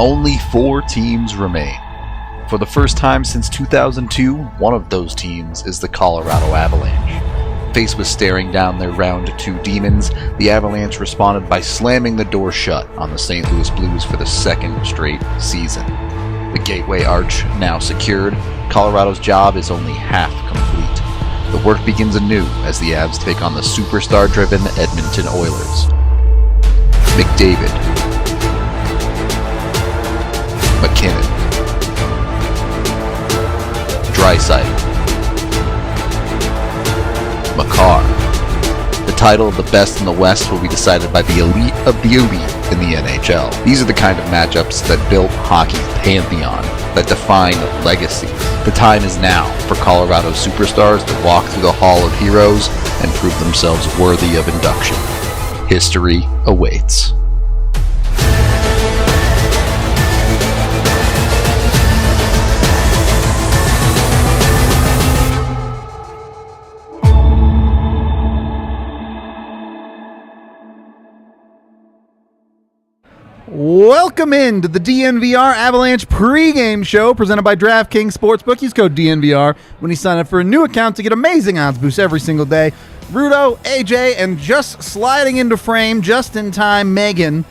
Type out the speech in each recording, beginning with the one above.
Only 4 teams remain. For the first time since 2002, one of those teams is the Colorado Avalanche. Faced with staring down their round 2 demons, the Avalanche responded by slamming the door shut on the St. Louis Blues for the second straight season. The Gateway Arch now secured, Colorado's job is only half complete. The work begins anew as the Avs take on the superstar-driven Edmonton Oilers. McDavid, MacKinnon, Draisaitl, Makar. The title of the best in the West will be decided by the elite of the elite in the NHL. These are the kind of matchups that built hockey's pantheon, that define legacies. The time is now for Colorado superstars to walk through the Hall of Heroes and prove themselves worthy of induction. History awaits. Welcome in to the DNVR Avalanche pregame show presented by Draftkings Sportsbook. Use code DNVR when you sign up for a new account to get amazing odds boosts every single day. Rudo, AJ, and just sliding into frame just in time, Meghan,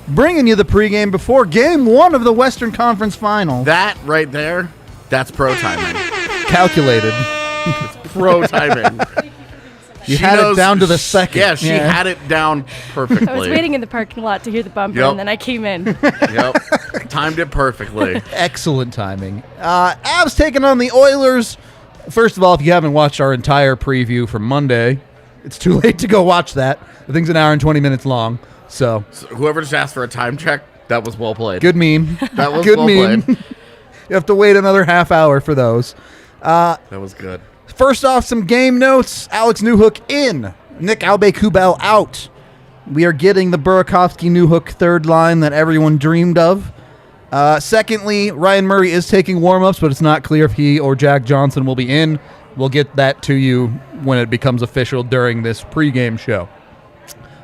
bringing you the pregame before Game 1 of the Western Conference Finals. That right there, that's pro timing. Calculated. It's pro timing. You had it down to the second. Yeah, she had it down perfectly. I was waiting in the parking lot to hear the bumper, and then I came in. Yep. Timed it perfectly. Excellent timing. Avs taking on the Oilers. First of all, if you haven't watched our entire preview from Monday, it's too late to go watch that. The thing's an hour and 20 minutes long. So whoever just asked for a time check, that was well played. Good meme. That was good well meme. played. You have to wait another half hour for those. That was good. First off, some game notes. Alex Newhook in. Nick Aube-Kubel out. We are getting the Burakovsky-Newhook third line that everyone dreamed of. Secondly, Ryan Murray is taking warm-ups, but it's not clear if he or Jack Johnson will be in. We'll get that to you when it becomes official during this pregame show.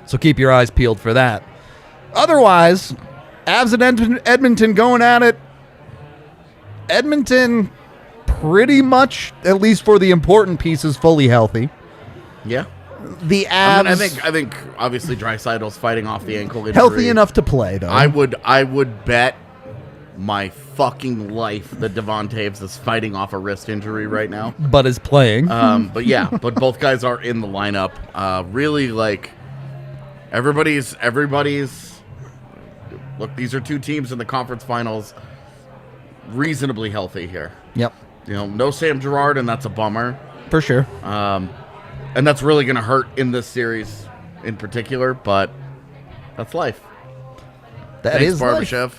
So keep your eyes peeled for that. Otherwise, Avs and Edmonton going at it. Edmonton pretty much, at least for the important pieces, fully healthy. Yeah. The Avs, I think obviously Draisaitl's fighting off the ankle injury. healthy enough to play, though. I would bet my fucking life that Devon Taves is fighting off a wrist injury right now. But is playing. But both guys are in the lineup. Really, like everybody's. Look, these are two teams in the conference finals, reasonably healthy here. Yep. You know, no Sam Girard, and that's a bummer. For sure. And that's really going to hurt in this series in particular, but that's life. That is Barbashev.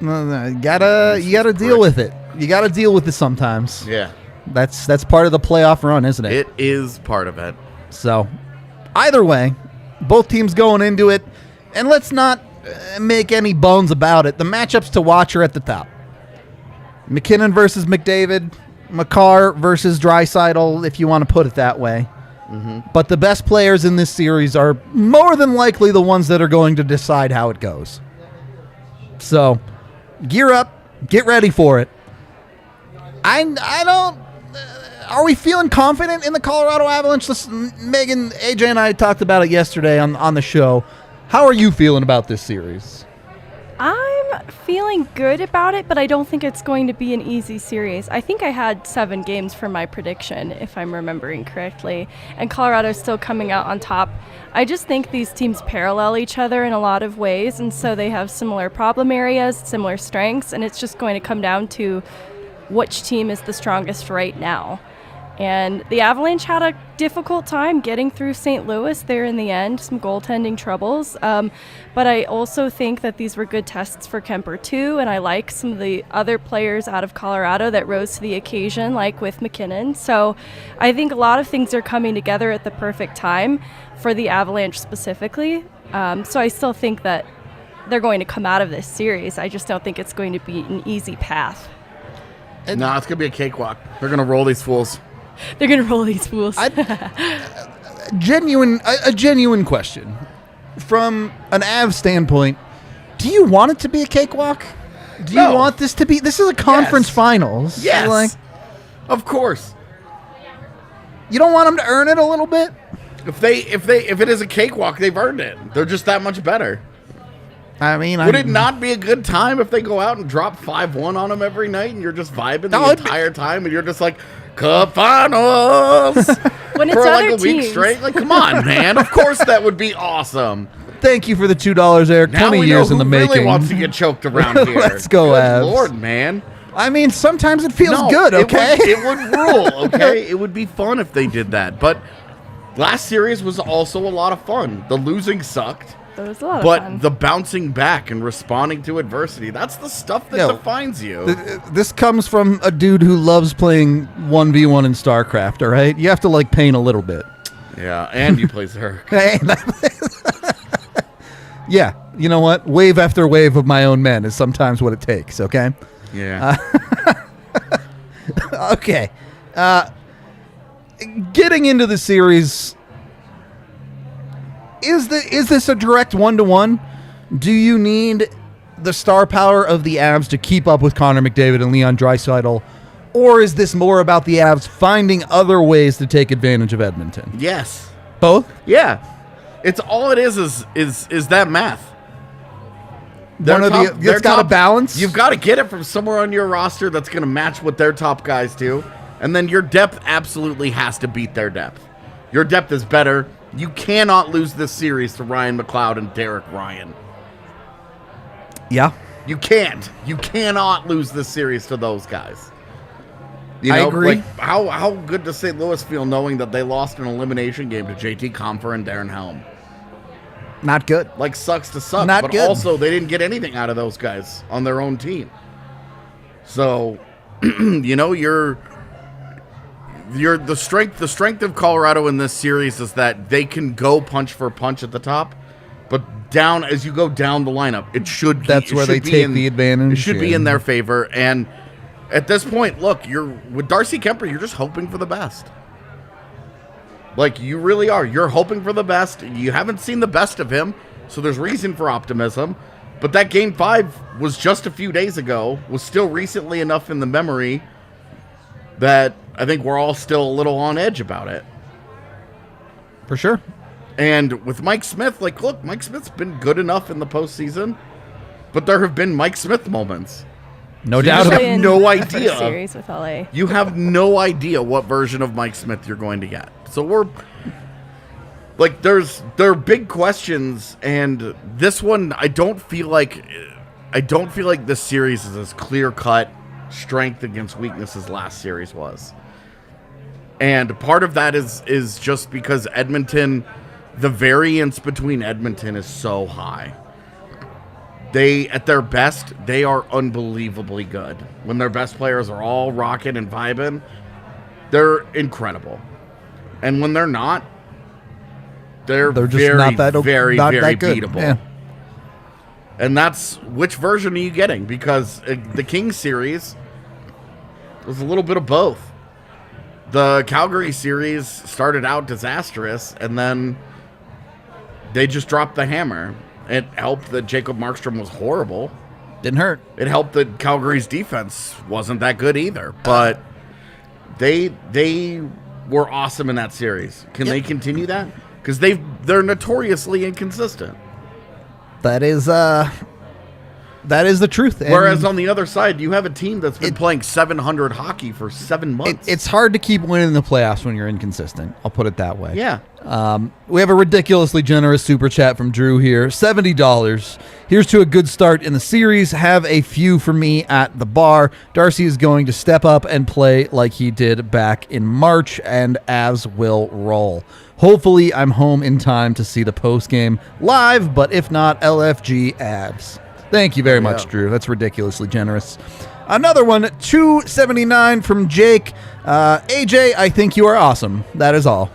No, you gotta deal with it. You gotta deal with it sometimes. Yeah. That's part of the playoff run, isn't it? It is part of it. So, either way, both teams going into it, and let's not make any bones about it. The matchups to watch are at the top. MacKinnon versus McDavid, Makar versus Draisaitl, if you want to put it that way. Mm-hmm. But the best players in this series are more than likely the ones that are going to decide how it goes. So, gear up, get ready for it. I don't... are we feeling confident in the Colorado Avalanche? Meghan, AJ, and I talked about it yesterday on the show. How are you feeling about this series? I'm feeling good about it, but I don't think it's going to be an easy series. I think I had 7 games for my prediction, if I'm remembering correctly, and Colorado's still coming out on top. I just think these teams parallel each other in a lot of ways, and so they have similar problem areas, similar strengths, and it's just going to come down to which team is the strongest right now. And the Avalanche had a difficult time getting through St. Louis there in the end, some goaltending troubles. But I also think that these were good tests for Kemper too, and I like some of the other players out of Colorado that rose to the occasion, like with MacKinnon. So I think a lot of things are coming together at the perfect time for the Avalanche specifically. So I still think that they're going to come out of this series. I just don't think it's going to be an easy path. No, it's going to be a cakewalk. They're going to roll these fools. They're going to roll these fools. A genuine question. From an Av standpoint, do you want it to be a cakewalk? Do you want this to be? This is a conference finals. Yes. Like, of course. you don't want them to earn it a little bit? If it is a cakewalk, they've earned it. They're just that much better. I mean, Would it not be a good time if they go out and drop 5-1 on them every night and you're just vibing the entire time and you're just like, Cup Finals When it's for other like a week teams. straight? Like, come on, man. Of course that would be awesome. Thank you for the $2, Eric. Now 20 we years know in the who making. really wants to get choked around here. Let's go, Good Avs. Lord, man. I mean, sometimes it feels No, good, okay? It would rule, okay? It would be fun if they did that. But last series was also a lot of fun. The losing sucked. It was a lot of But fun. the bouncing back and responding to adversity, that's the stuff that defines you. This comes from a dude who loves playing 1v1 in StarCraft, all right? You have to, like, paint a little bit. Yeah, and you play Zerg. Hey, yeah, you know what? Wave after wave of my own men is sometimes what it takes, okay? Yeah. Okay. Getting into the series, is this a direct 1-to-1? Do you need the star power of the Avs to keep up with Connor McDavid and Leon Draisaitl, or is this more about the Avs finding other ways to take advantage of Edmonton? Yes. Both? Yeah. It's all it is that math. It's got a balance? You've got to get it from somewhere on your roster that's going to match what their top guys do. And then your depth absolutely has to beat their depth. Your depth is better. You cannot lose this series to Ryan McLeod and Derek Ryan. Yeah. You can't. You cannot lose this series to those guys. You know, I agree. Like, how good does St. Louis feel knowing that they lost an elimination game to JT Compher and Darren Helm? Not good. Like, sucks to suck. Not but good. Also, they didn't get anything out of those guys on their own team. So, you know, the strength of Colorado in this series is that they can go punch for punch at the top, but as you go down the lineup, it should That's where they take the advantage. It should be in their favor. And at this point, look, with Darcy Kemper, you're just hoping for the best. Like, you really are. You're hoping for the best. You haven't seen the best of him, so there's reason for optimism. But that Game 5 was just a few days ago, was still recently enough in the memory that I think we're all still a little on edge about it. For sure. And with Mike Smith, like, look, Mike Smith's been good enough in the postseason, but there have been Mike Smith moments. No So doubt you about just have it. no The first idea. series with LA. You have no idea what version of Mike Smith you're going to get. So we're like, there are big questions, and this one I don't feel like this series is as clear-cut strength against weakness as last series was. And part of that is just because Edmonton, the variance between Edmonton is so high. They, at their best, they are unbelievably good. When their best players are all rocking and vibing, they're incredible. And when they're not, they're just very, not that very, not very that good. beatable. Yeah. And that's, which version are you getting? Because the Kings series was a little bit of both. The Calgary series started out disastrous, and then they just dropped the hammer. It helped that Jacob Markstrom was horrible. Didn't hurt. It helped that Calgary's defense wasn't that good either. But they were awesome in that series. Can they continue that? Because they're notoriously inconsistent. That is the truth. And Whereas on the other side, you have a team that's been playing 700 hockey for 7 months. it's hard to keep winning in the playoffs when you're inconsistent. I'll put it that way. Yeah. We have a ridiculously generous super chat from Drew here. $70. Here's to a good start in the series. Have a few for me at the bar. Darcy is going to step up and play like he did back in March, and Avs will roll. Hopefully, I'm home in time to see the postgame live, but if not, LFG Avs. Thank you very much, Drew. That's ridiculously generous. Another one, $2.79 from Jake. AJ, I think you are awesome. That is all.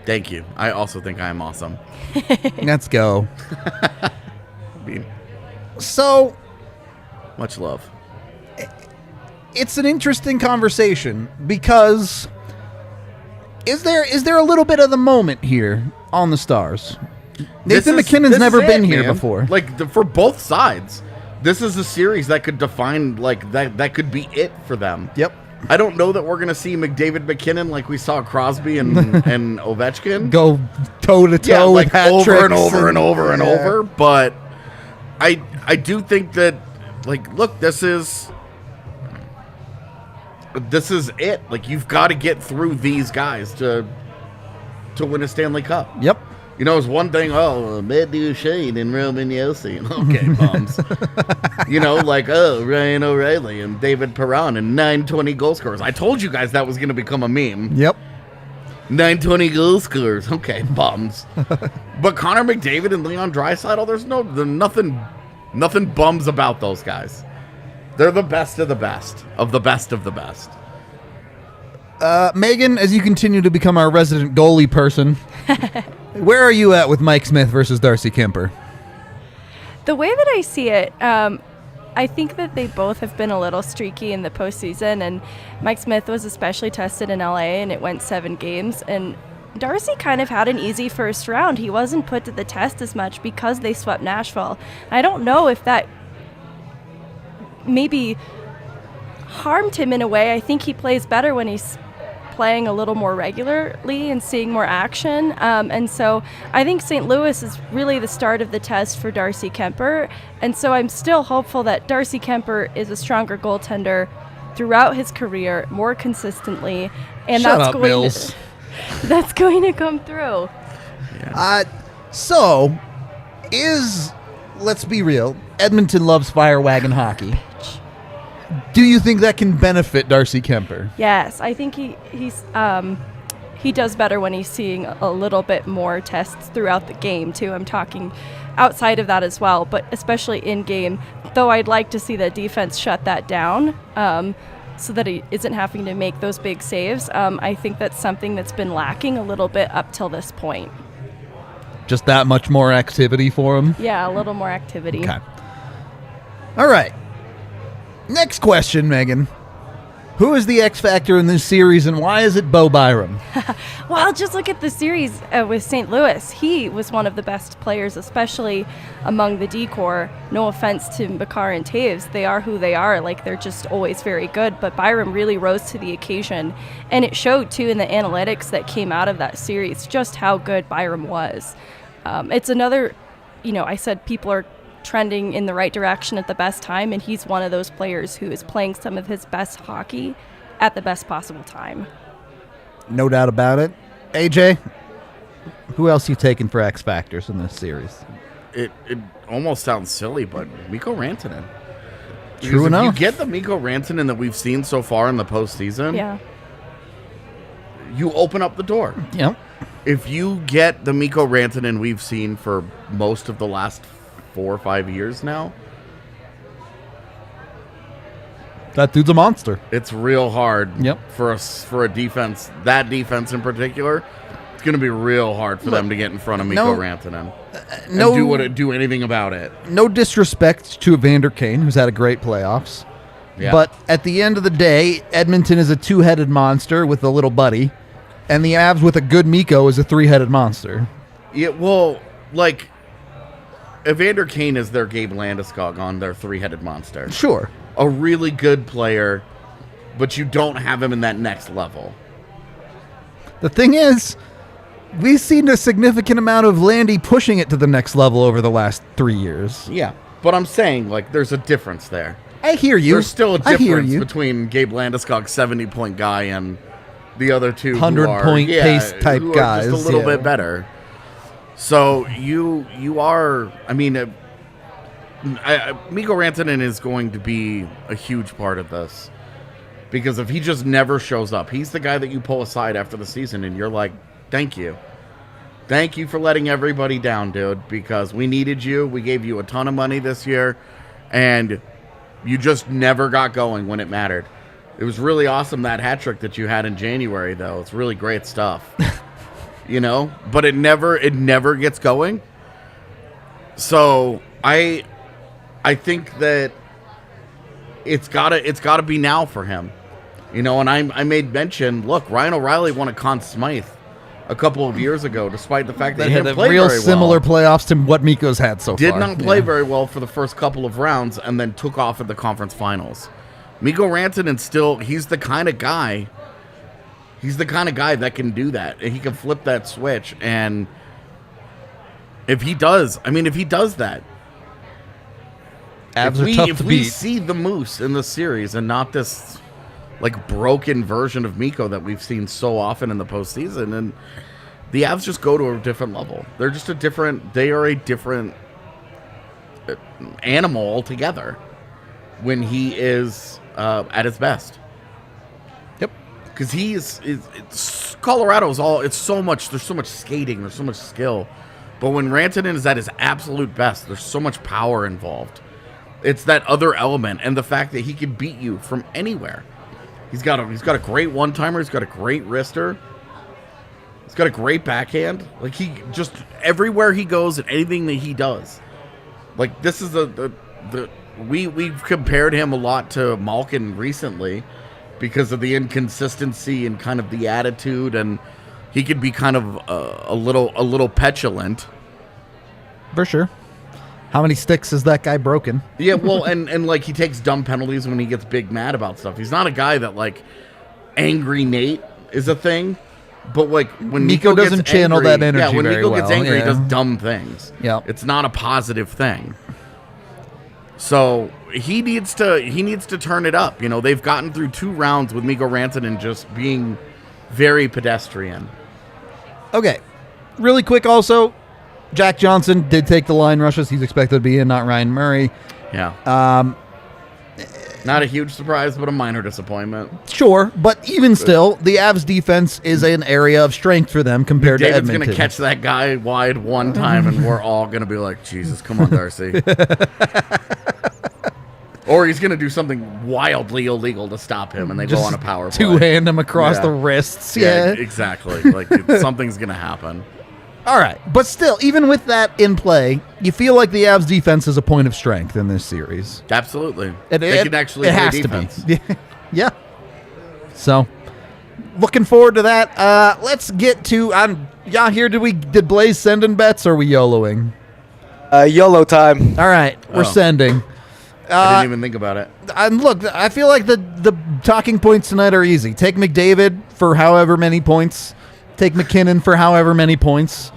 Thank you. I also think I am awesome. Let's go. I mean, So, much love. it's an interesting conversation because is there a little bit of the moment here on the Stars? Nathan MacKinnon's never been here before. Like, for both sides. this is a series that could define, like, that could be it for them. Yep. I don't know that we're going to see McDavid, MacKinnon like we saw Crosby and Ovechkin. Go toe-to-toe Yeah, with like hat over tricks and over and over and yeah. over. But I do think that, like, look, this is it. Like, you've got to get through these guys to win a Stanley Cup. Yep. You know, it's one thing, Matt Duchene and Roman Yossi. Okay, bums. You know, like, Ryan O'Reilly and David Perron and 920 goal scorers. I told you guys that was going to become a meme. Yep. 920 goal scorers. Okay, bums. But Connor McDavid and Leon Draisaitl, there's nothing bums about those guys. They're the best of the best of the best of the best. Meghan, as you continue to become our resident goalie person, where are you at with Mike Smith versus Darcy Kemper? The way that I see it, I think that they both have been a little streaky in the postseason, and Mike Smith was especially tested in LA, and it went 7 games, and Darcy kind of had an easy first round. He wasn't put to the test as much because they swept Nashville. I don't know if that maybe harmed him in a way. I think he plays better when he's playing a little more regularly and seeing more action. And so I think St. Louis is really the start of the test for Darcy Kemper. And so I'm still hopeful that Darcy Kemper is a stronger goaltender throughout his career, more consistently. And Shut that's up, going Mills. to that's going to come through. So, let's be real, Edmonton loves fire wagon hockey. Do you think that can benefit Darcy Kemper? Yes, I think he does better when he's seeing a little bit more tests throughout the game too. I'm talking outside of that as well, but especially in game. Though I'd like to see the defense shut that down, so that he isn't having to make those big saves. I think that's something that's been lacking a little bit up till this point. Just that much more activity for him? Yeah, a little more activity. Okay. All right. Next question, Meghan. Who is the X factor in this series, and why is it Bo Byram? Well, just look at the series with St. Louis. He was one of the best players, especially among the D-core. No offense to Makar and Taves. They are who they are. Like, they're just always very good. But Byram really rose to the occasion. And it showed, too, in the analytics that came out of that series, just how good Byram was. It's another, I said people are trending in the right direction at the best time, and he's one of those players who is playing some of his best hockey at the best possible time. No doubt about it. AJ, who else you taking for X factors in this series? It almost sounds silly, but Mikko Rantanen. True enough. If you get the Mikko Rantanen that we've seen so far in the postseason, Yeah. you open up the door. Yep. If you get the Mikko Rantanen we've seen for most of the last 4 or 5 years now, That dude's a monster. it's real hard. Yep. For a defense, that defense in particular. It's going to be real hard for them to get in front of Mikko Rantanen and do anything about it. No disrespect to Evander Kane, who's had a great playoffs. Yeah. But at the end of the day, Edmonton is a 2-headed monster with a little buddy, and the Avs with a good Mikko is a 3-headed monster. Yeah, well, like, Evander Kane is their Gabe Landeskog on their 3-headed monster. Sure. A really good player, but you don't have him in that next level. The thing is, we've seen a significant amount of Landy pushing it to the next level over the last 3 years. Yeah, but I'm saying, like, there's a difference there. I hear you. There's still a I hear difference you. between Gabe Landeskog's 70-point guy and the other two 100-point pace type who are guys. just a little yeah. bit better. So you are, I mean, Mikko Rantanen is going to be a huge part of this. Because if he just never shows up, he's the guy that you pull aside after the season and you're like, thank you. Thank you for letting everybody down, dude, because we needed you. We gave you a ton of money this year, and you just never got going when it mattered. It was really awesome, that hat trick that you had in January, though. It's really great stuff. But it never gets going. So I think that it's gotta be now for him. And I made mention, look, Ryan O'Reilly won a Conn Smythe a couple of years ago, despite the fact that That he had didn't a play real very similar well. playoffs to what Mikko's had so Did far. not play very well for the first couple of rounds and then took off at the conference finals. Mikko Rantanen he's the kind of guy that can do that. He can flip that switch, and if he does that, Avs are tough if to we beat. see the Moose in the series and not this like broken version of Mikko that we've seen so often in the postseason, and the Avs just go to a different level. They are a different animal altogether when he is at his best. Yep. Because Colorado's there's so much skating, there's so much skill. But when Rantanen is at his absolute best, there's so much power involved. It's that other element, and the fact that he can beat you from anywhere. He's got a great one-timer, he's got a great wrister. He's got a great backhand. Like, he just everywhere he goes and anything that he does. Like, this is we've compared him a lot to Malkin recently because of the inconsistency and kind of the attitude, and he could be kind of a little petulant. For sure. How many sticks has that guy broken? Yeah, well, and like he takes dumb penalties when he gets big mad about stuff. He's not a guy that like Angry Nate is a thing, but like when Mikko doesn't gets channel angry, that energy when very Mikko gets well, angry, yeah. he does dumb things. Yeah, it's not a positive thing. So he needs to turn it up. You know, they've gotten through 2 rounds with Mikko Rantanen just being very pedestrian. Okay. Really quick also, Jack Johnson did take the line rushes. He's expected to be in, not Ryan Murray. Yeah. Not a huge surprise, but a minor disappointment. Sure, but even still, the Avs defense is an area of strength for them compared to David's Edmonton. going to catch that guy wide one time, and we're all going to be like, Jesus, come on, Darcy. Or he's going to do something wildly illegal to stop him, and they go on a power play. Two-hand him across Yeah. the wrists. Yeah. Exactly. Like, something's going to happen. All right, but still, even with that in play, you feel like the Avs defense is a point of strength in this series. Absolutely. They can actually play has defense. to be. Yeah. So, looking forward to that. Let's get to here. Did Blais send in bets, or are we YOLOing? YOLO time. All right, we're sending. I didn't even think about it. And look, I feel like the talking points tonight are easy. Take McDavid for however many points. Take MacKinnon for however many points.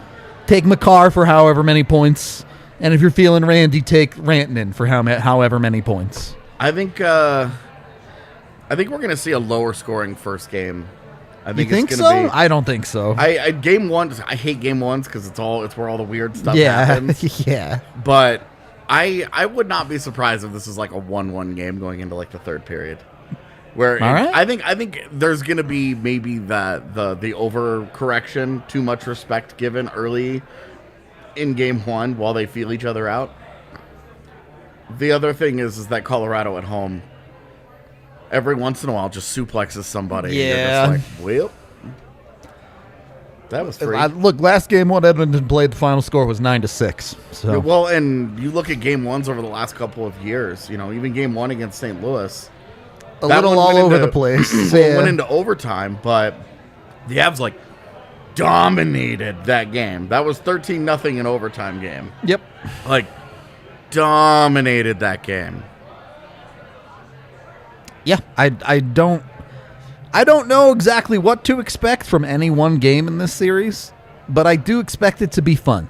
Take Makar for however many points. And if you're feeling Randy, take Rantanen for however many points. I think we're going to see a lower scoring first game. I think You think it's so? gonna be, I don't think so. I game one. I hate game ones because it's where all the weird stuff Yeah, happens. yeah. But I would not be surprised if this is like a 1-1 game going into like the third period. Where All right. I think there's going to be maybe the overcorrection, too much respect given early in game one while they feel each other out. The other thing is that Colorado at home every once in a while just suplexes somebody. Yeah. And you're just like, well, that was free. Look, last game what Edmonton played, the final score was 9-6. So Yeah, well, and you look at game ones over the last couple of years, you know, even game one against St. Louis. a that little one all went over into- the place. Well, it Yeah. went into overtime, but the Avs like dominated that game. That was 13-0 in overtime game. Yep. Like dominated that game. Yeah, I don't know exactly what to expect from any one game in this series, but I do expect it to be fun.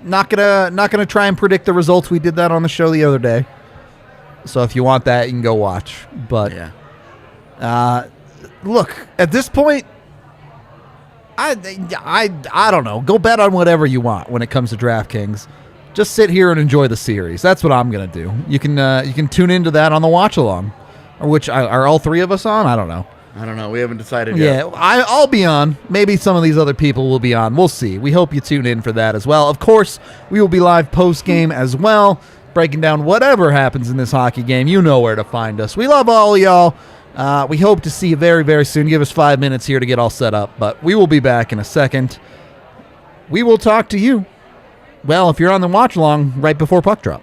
Not gonna try and predict the results. We did that on the show the other day. So if you want that, you can go watch. But Yeah. look, at this point, I don't know. Go bet on whatever you want when it comes to DraftKings. Just sit here and enjoy the series. That's what I'm gonna do. You can tune into that on the watch along, or which are all three of us on? I don't know. I don't know. We haven't decided yet. Yeah, I'll be on. Maybe some of these other people will be on. We'll see. We hope you tune in for that as well. Of course, we will be live post-game as well, breaking down whatever happens in this hockey game. You know where to find us. We love all of y'all. We hope to see you very, very soon. Give us 5 minutes here to get all set up, but we will be back in a second. We will talk to you, well, if you're on the watch-along, right before puck drop.